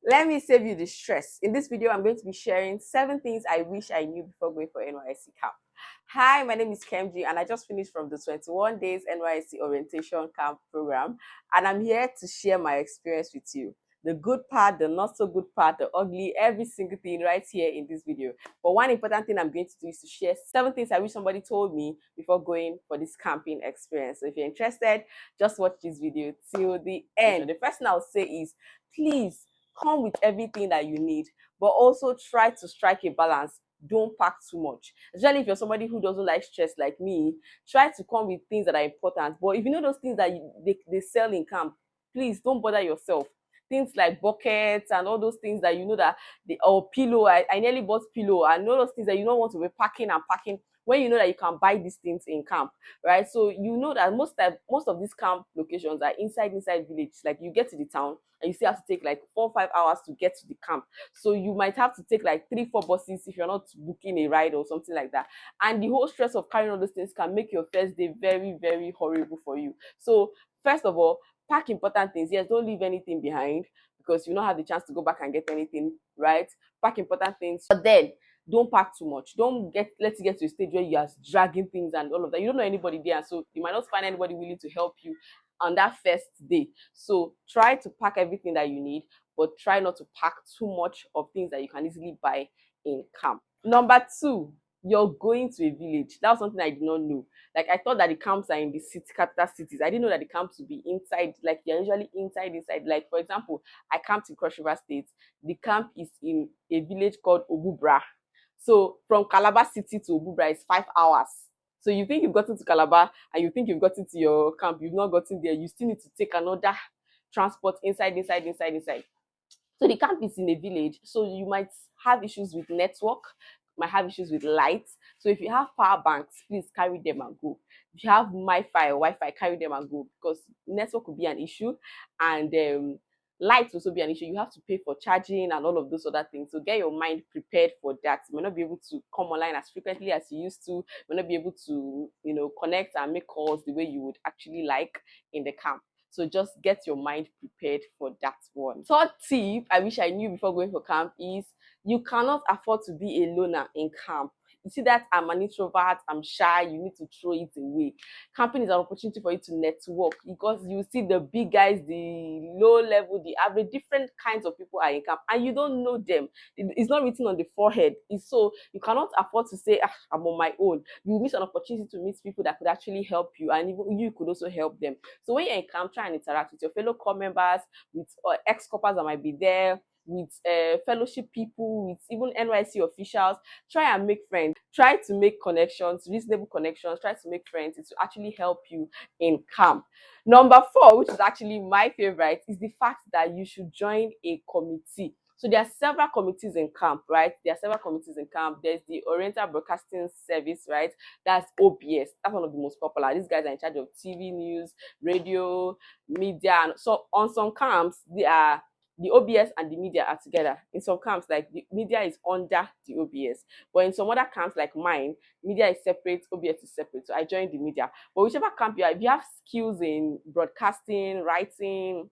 Let me save you the stress. In this video, I'm going to be sharing 7 things I wish I knew before going for NYSC camp. Hi, my name is Kemjii and I just finished from the 21 days NYSC Orientation Camp program, and I'm here to share my experience with you. The good part, the not so good part, the ugly, every single thing right here in this video. But one important thing I'm going to do is to share 7 things I wish somebody told me before going for this camping experience. So if you're interested, just watch this video till the end. The first thing I'll say is, please come with everything that you need, but also try to strike a balance. Don't pack too much. Especially if you're somebody who doesn't like stress like me, try to come with things that are important. But if you know those things that they sell in camp, please don't bother yourself. Things like buckets and all those things that you know that or pillow. I nearly bought pillow and all those things that you don't want to be packing and packing when you know that you can buy these things in camp, right? So you know that most of these camp locations are inside villages. Like you get to the town and you still have to take like 4 or 5 hours to get to the camp. So you might have to take like 3 4 buses if you're not booking a ride or something like that. And the whole stress of carrying all those things can make your first day very, very horrible for you. So first of all, pack important things. Yes, don't leave anything behind because you don't have the chance to go back and get anything, right? Pack important things, but then don't pack too much. Don't let it get to a stage where you are dragging things and all of that. You don't know anybody there, so you might not find anybody willing to help you on that first day. So try to pack everything that you need, but try not to pack too much of things that you can easily buy in camp. Number 2, you're going to a village. That was something I did not know. Like I thought that the camps are in the capital cities. I didn't know that the camps would be inside. Like they're usually inside. Like for example, I camped in Cross River State. The camp is in a village called Obubra. So from Calabar City to Obubra is 5 hours. So you think you've gotten to Calabar and you think you've gotten to your camp. You've not gotten there. You still need to take another transport inside. So the camp is in a village. So you might have issues with network, might have issues with lights. So if you have power banks, please carry them and go. If you have Wi-Fi, carry them and go, because network will be an issue, and lights will also be an issue. You have to pay for charging and all of those other things. So get your mind prepared for that. You may not be able to come online as frequently as you used to. You may not be able to, connect and make calls the way you would actually like in the camp. So just get your mind prepared for that one. Third tip I wish I knew before going for camp is you cannot afford to be a loner in camp. You see that I'm an introvert, I'm shy, you need to throw it away. Camping is an opportunity for you to network because you see the big guys, the low level, the average, different kinds of people are in camp and you don't know them. It's not written on the forehead. So you cannot afford to say, I'm on my own. You miss an opportunity to meet people that could actually help you, and even you could also help them. So when you're in camp, try and interact with your fellow corps members, with ex-corpers that might be there, with fellowship people, with even NYSC officials. Try and make friends. Try to make connections, reasonable connections. Try to make friends. It will actually help you in camp. Number 4, which is actually my favorite, is the fact that you should join a committee. So there are several committees in camp, right? There's the Oriental Broadcasting Service, right? That's OBS. That's one of the most popular. These guys are in charge of TV news, radio, media. And so on some camps, the OBS and the media are together. In some camps, like the media is under the OBS. But in some other camps, like mine, media is separate, OBS is separate. So I joined the media. But whichever camp you are, if you have skills in broadcasting, writing,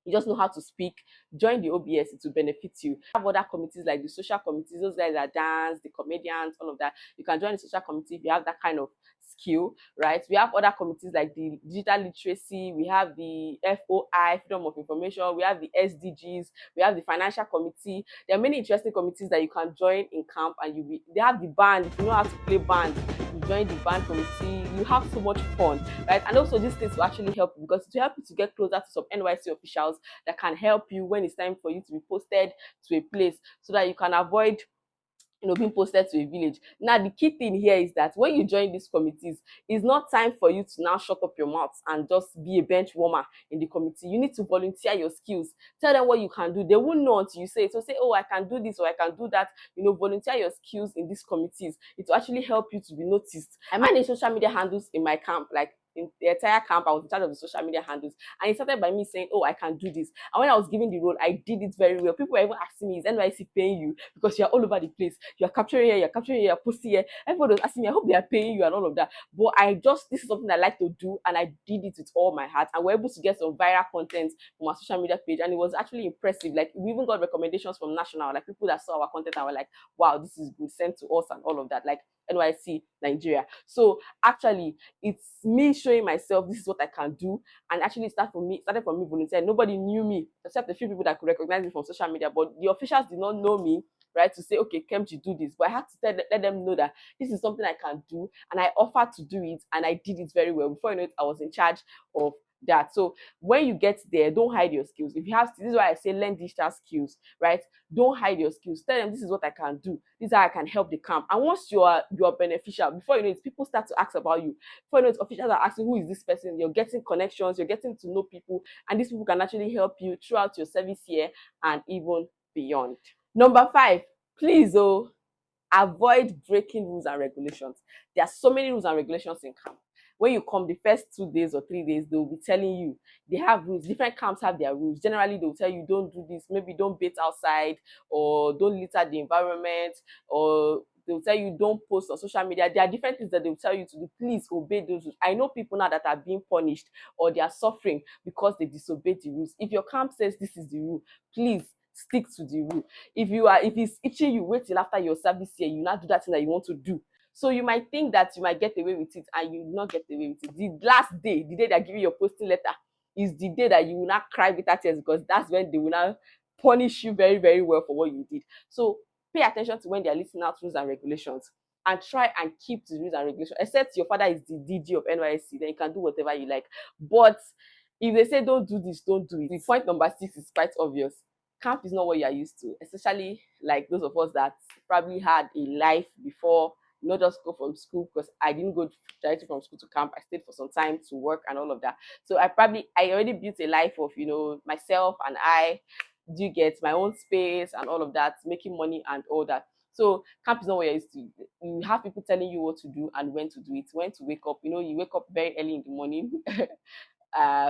you just know how to speak, join the OBS, it will benefit you. You have other committees like the social committees, those guys are dance, the comedians, all of that. You can join the social committee if you have that kind of skill, right? We have other committees like the digital literacy, we have the FOI, freedom of information, we have the SDGs, we have the financial committee. There are many interesting committees that you can join in camp, and they have the band. If you know how to play band, you join the band committee, you have so much fun, right? And also these things will actually help you because it will help you to get closer to some NYSC officials that can help you when it's time for you to be posted to a place, so that you can avoid being posted to a village. Now, the key thing here is that when you join these committees, it's not time for you to now shut up your mouth and just be a bench warmer in the committee. You need to volunteer your skills. Tell them what you can do. They won't know until you say it. So say, oh, I can do this or I can do that. Volunteer your skills in these committees. It will actually help you to be noticed. I manage social media handles in my camp. Like in the entire camp, I was in charge of the social media handles. And it started by me saying, oh, I can do this. And when I was given the role, I did it very well. People were even asking me, is NYSC paying you? Because you're all over the place. You're capturing here, you're capturing here, you're posting here. Everybody was asking me, I hope they are paying you and all of that. But this is something I like to do, and I did it with all my heart. And we're able to get some viral content from our social media page, and it was actually impressive. Like, we even got recommendations from national, like people that saw our content and were like, wow, this is good, sent to us and all of that, like NYC Nigeria. So actually, it's me showing myself this is what I can do, and actually started from me volunteering. Nobody knew me except a few people that could recognize me from social media, but the officials did not know me, right, to say, okay, Kemjii, do this. But I had to let them know that this is something I can do, and I offered to do it, and I did it very well. Before you know it, I was in charge of that. So when you get there, don't hide your skills. If you have, this is why I say learn digital skills, right? Don't hide your skills. Tell them this is what I can do. This is how I can help the camp. And once you are beneficial, before you know it, people start to ask about you. Before you know it, officials are asking, who is this person? You're getting connections. You're getting to know people, and these people can actually help you throughout your service year and even beyond. Number 5, please, avoid breaking rules and regulations. There are so many rules and regulations in camp. When you come the first 2 days or 3 days, they will be telling you they have rules. Different camps have their rules. Generally, they will tell you don't do this, maybe don't bathe outside, or don't litter the environment, or they'll tell you don't post on social media. There are different things that they'll tell you to do. Please obey those rules. I know people now that are being punished or they are suffering because they disobeyed the rules. If your camp says this is the rule, please stick to the rule. If it's itching you, wait till after your service year, you not do that thing that you want to do. So you might think that you might get away with it, and you will not get away with it. The last day, the day they give you your posting letter, is the day that you will not cry bitter tears, because that's when they will now punish you very, very well for what you did. So pay attention to when they are listing out rules and regulations, and try and keep the rules and regulations. Except your father is the DG of NYSC, then you can do whatever you like. But if they say don't do this, don't do it. The point number 6 is quite obvious. Camp is not what you are used to, especially like those of us that probably had a life before, not just go from school, because I didn't go directly from school to camp. I stayed for some time to work and all of that. So I already built a life of, myself, and I do get my own space and all of that, making money and all that. So camp is not what you're used to. You have people telling you what to do and when to do it, when to wake up. You wake up very early in the morning.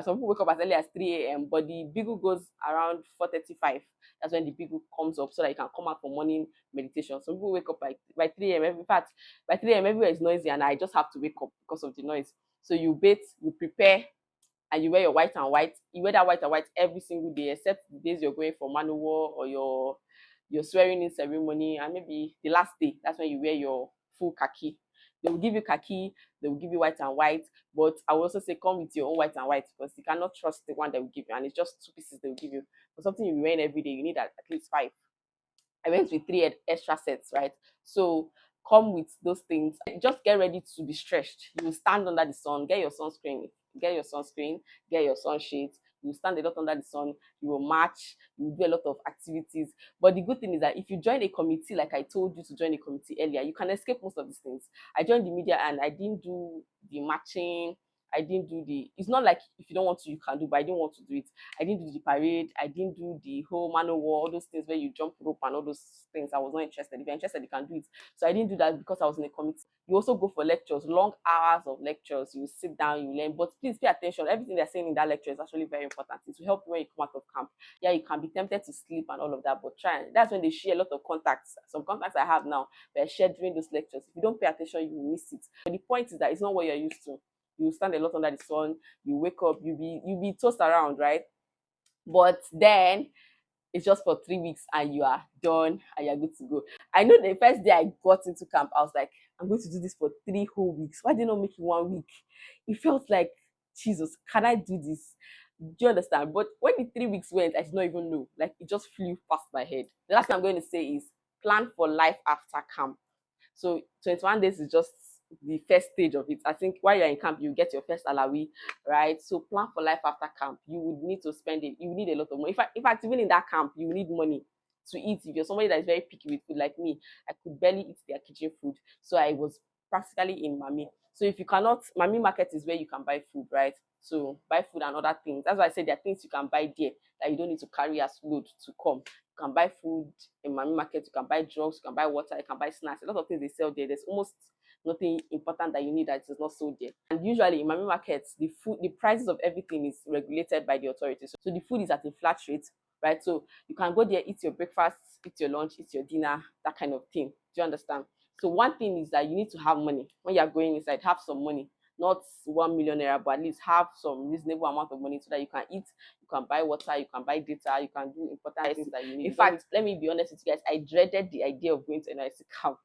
Some people wake up as early as 3 a.m., but the beagle goes around 4:35. That's when the beagle comes up so that you can come out for morning meditation. Some people wake up by 3 a.m. In fact, by 3 a.m. everywhere is noisy, and I just have to wake up because of the noise. So you bathe, you prepare, and you wear your white and white. You wear that white and white every single day, except the days you're going for manual or your swearing in ceremony, and maybe the last day. That's when you wear your full khaki. They will give you khaki, they will give you white and white, but I will also say come with your own white and white, because you cannot trust the one they will give you, and it's just 2 pieces they will give you. For something you'll be wearing every day, you need at least 5. I went with 3 extra sets, right? So come with those things. Just get ready to be stretched. You will stand under the sun, get your sunscreen, get your sunshades. You will stand a lot under the sun, you will march, you will do a lot of activities. But the good thing is that if you join a committee, like I told you to join a committee earlier, you can escape most of these things. I joined the media and I didn't do the marching. I didn't do it's not like if you don't want to, you can do, but I didn't want to do it. I didn't do the parade. I didn't do the whole man of war, all those things where you jump rope and all those things. I was not interested. If you're interested, you can do it. So I didn't do that because I was in a committee. You also go for lectures, long hours of lectures. You sit down, you learn. But please pay attention. Everything they're saying in that lecture is actually very important. It will help you when you come out of camp. Yeah, you can be tempted to sleep and all of that, but try. That's when they share a lot of contacts. Some contacts I have now, they're shared during those lectures. If you don't pay attention, you will miss it. But the point is that it's not what you're used to. You stand a lot under the sun, you wake up, you be tossed around, right? But then it's just for 3 weeks and you are done and you're good to go. I know the first day I got into camp, I was like, I'm going to do this for 3 whole weeks. Why did not make it 1 week? It felt like, Jesus, can I do this? Do you understand? But when the 3 weeks went, I did not even know. Like, it just flew past my head. The last thing I'm going to say is plan for life after camp. So 21 days is just the first stage of it. I think while you're in camp, you get your first alawi, right? So plan for life after camp. You would need to spend it. You need a lot of money. In fact, even in that camp, you need money to eat. If you're somebody that is very picky with food like me, I could barely eat their kitchen food. So I was practically in Mami. So if you cannot, Mami market is where you can buy food, right? So buy food and other things. That's why I said there are things you can buy there that you don't need to carry as load to come. You can buy food in Mami market, you can buy drugs, you can buy water, you can buy snacks. A lot of things they sell there. nothing important that you need that is not sold there. And usually in Miami markets, the prices of everything is regulated by the authorities. So the food is at a flat rate, right? So you can go there, eat your breakfast, eat your lunch, eat your dinner, that kind of thing. Do you understand? So one thing is that you need to have money. When you are going inside, have some money. Not 1 million naira, but at least have some reasonable amount of money so that you can eat, you can buy water, you can buy data, you can do important things that you need. In fact, let me be honest with you guys, I dreaded the idea of going to NYSC camp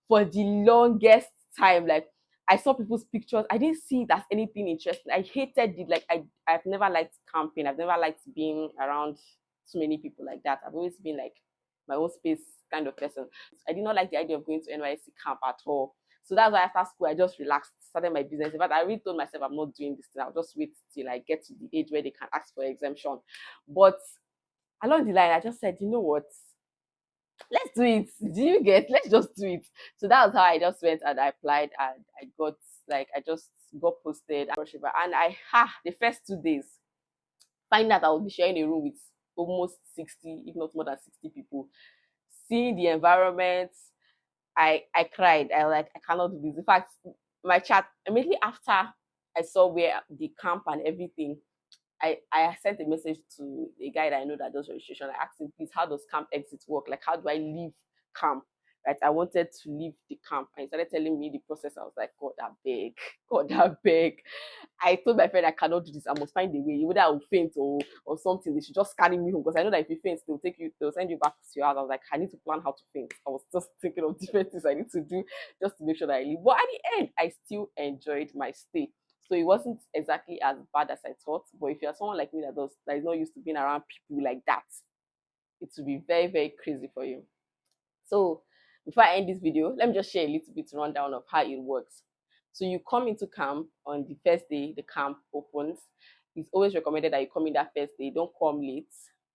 for the longest time. Like, I saw people's pictures, I didn't see it as anything interesting. I hated it. Like, I've never liked camping. I've never liked being around too many people like that. I've always been like my own space kind of person. I did not like the idea of going to NYSC camp at all. So that's why after school, I just relaxed, started my business. In fact, I really told myself I'm not doing this thing. I'll just wait till I get to the age where they can ask for exemption. But along the line, I just said, you know what? Let's do it. Do you get? Let's just do it. So that was how I just went and I applied, and I got, like, I just got posted and the first 2 days, find out I will be sharing a room with almost 60, if not more than 60 people. Seeing the environment, I cried. I was like, I cannot do this. In fact, my chat immediately after I saw where the camp and everything, I sent a message to a guy that I know that does registration. I asked him, please, how does camp exit work? Like, how do I leave camp? Right? I wanted to leave the camp, and he started telling me the process. I was like, God, I beg, God, I beg. I told my friend I cannot do this. I must find a way. Either I will faint or something. They should just carry me home, because I know that if you faint, they'll send you back to your house. I was like, I need to plan how to faint. I was just thinking of different things I need to do just to make sure that I leave. But at the end, I still enjoyed my stay. So it wasn't exactly as bad as I thought. But if you're someone like me that is not used to being around people like that, it will be very, very crazy for you. So before I end this video, let me just share a little bit rundown of how it works. So you come into camp on the first day the camp opens. It's always recommended that you come in that first day. Don't come late.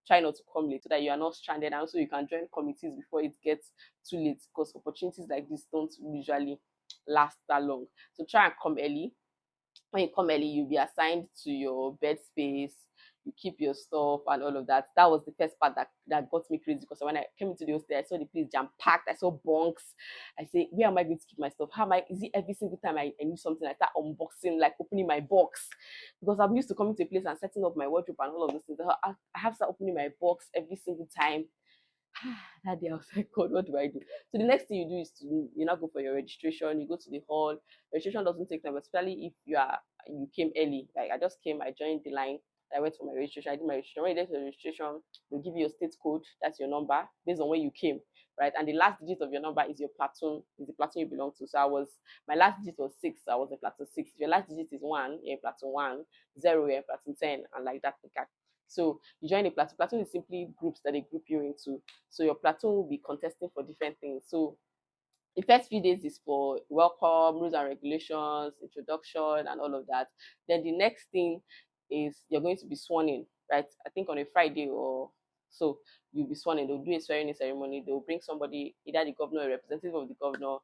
Try not to come late so that you are not stranded, and also you can join committees before it gets too late, because opportunities like this don't usually last that long. So try and come early. When you come early, you'll be assigned to your bed space, you keep your stuff and all of that. That was the first part that got me crazy, because when I came into the hostel, I saw the place jam packed. I saw bunks. I say, where am I going to keep my stuff? Is it every single time I need something, I start unboxing, like opening my box? Because I'm used to coming to a place and setting up my wardrobe and all of those things. I have to start opening my box every single time. That day I was like, God, what do I do? So the next thing you do is you now go for your registration. You go to the hall. Registration doesn't take time, especially if you came early. Like, I just came, I joined the line, I went for my registration. I did my registration. When you get to the registration, they'll give you a state code. That's your number based on where you came, right? And the last digit of your number is your platoon, is the platoon you belong to. So my last digit was 6. So I was in platoon 6. If your last digit is 1, you're in platoon 1, 0, you're in platoon 10, and like that. So you join a platoon. Platoon is simply groups that they group you into. So your platoon will be contesting for different things. So the first few days is for welcome, rules and regulations, introduction, and all of that. Then the next thing is you're going to be sworn in, right? I think on a Friday or so, you'll be sworn in. They'll do a swearing in ceremony. They'll bring somebody, either the governor or a representative of the governor.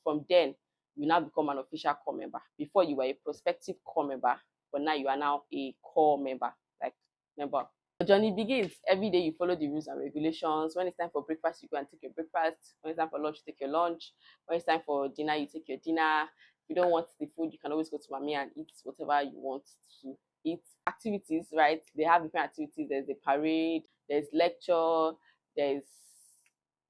From then, you now become an official core member. Before, you were a prospective core member, but now you are now a core member, like member. The journey begins. Every day you follow the rules and regulations. When it's time for breakfast, you go and take your breakfast. When it's time for lunch, you take your lunch. When it's time for dinner, you take your dinner. If you don't want the food, you can always go to Mami and eat whatever you want to eat. Activities, right? They have different activities. There's a parade, there's lecture, there's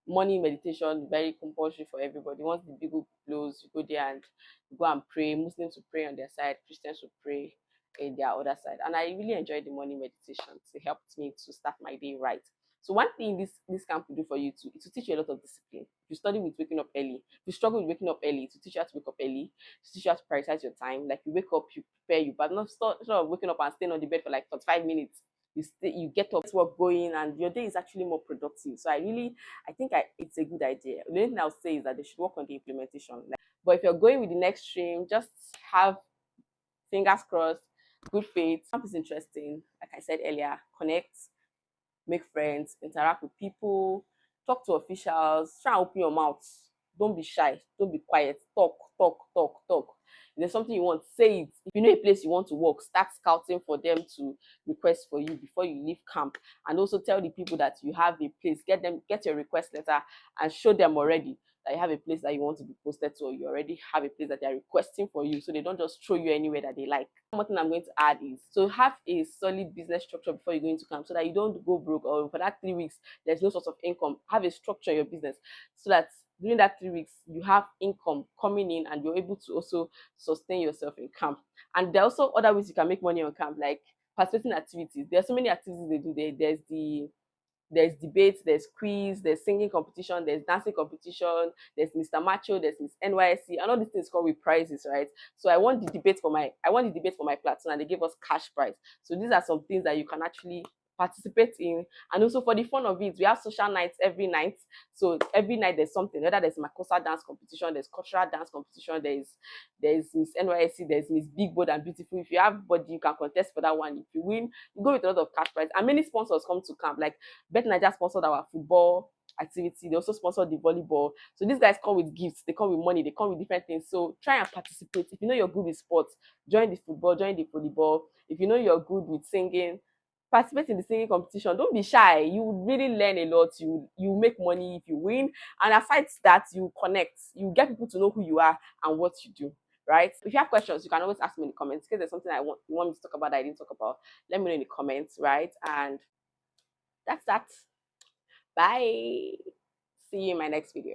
morning meditation, very compulsory for everybody. Once the big blows, you go there and you go and pray. Muslims will pray on their side, Christians will pray in their other side. And I really enjoyed the morning meditations. It helped me to start my day right. So one thing this camp will do for you too is to teach you a lot of discipline. If you study with waking up early, if you struggle with waking up early, to teach you how to wake up early, to teach you how to prioritize your time. Like, you wake up, you prepare, but not sort of waking up and staying on the bed for like 45 minutes. You get up, work going, and your day is actually more productive. So I think it's a good idea. The only thing I'll say is that they should work on the implementation. But if you're going with the next stream, just have fingers crossed, good faith. Camp is interesting. Like I said earlier, connect, make friends, interact with people, talk to officials, try and open your mouth. Don't be shy. Don't be quiet. Talk, talk, talk, talk. If there's something you want, say it. If you know a place you want to work, start scouting for them to request for you before you leave camp. And also tell the people that you have a place. Get your request letter and show them already. that you have a place that you want to be posted to, or you already have a place that they are requesting for you, so they don't just throw you anywhere that they like. One more thing I'm going to add is to have a solid business structure before you go into camp, so that you don't go broke, or for that 3 weeks there's no source of income. Have a structure in your business so that during that 3 weeks you have income coming in and you're able to also sustain yourself in camp. And there are also other ways you can make money on camp, like participating activities. There are so many activities they do there. There's debate, there's quiz, there's singing competition, there's dancing competition, there's Mr. Macho, there's Miss NYSC, and all these things come with prizes, right? So I want the debate for my platoon, and they give us cash prize. So these are some things that you can actually participate in. And also for the fun of it, we have social nights every night. So every night there's something, whether there's Makosa dance competition, there's cultural dance competition, there's Miss NYSC, there's Miss Big Bold and Beautiful. If you have body, you can contest for that one. If you win, you go with a lot of cash prize. And many sponsors come to camp, like Bet Niger sponsored our football activity. They also sponsored the volleyball. So these guys come with gifts, they come with money, they come with different things. So try and participate. If you know you're good with sports, join the football, join the volleyball. If you know you're good with singing, participate in the singing competition. Don't be shy. You really learn a lot. You make money if you win. And aside that, you connect. You get people to know who you are and what you do. Right? If you have questions, you can always ask me in the comments. In case there's something you want me to talk about that I didn't talk about, let me know in the comments, right? And that's that. Bye. See you in my next video.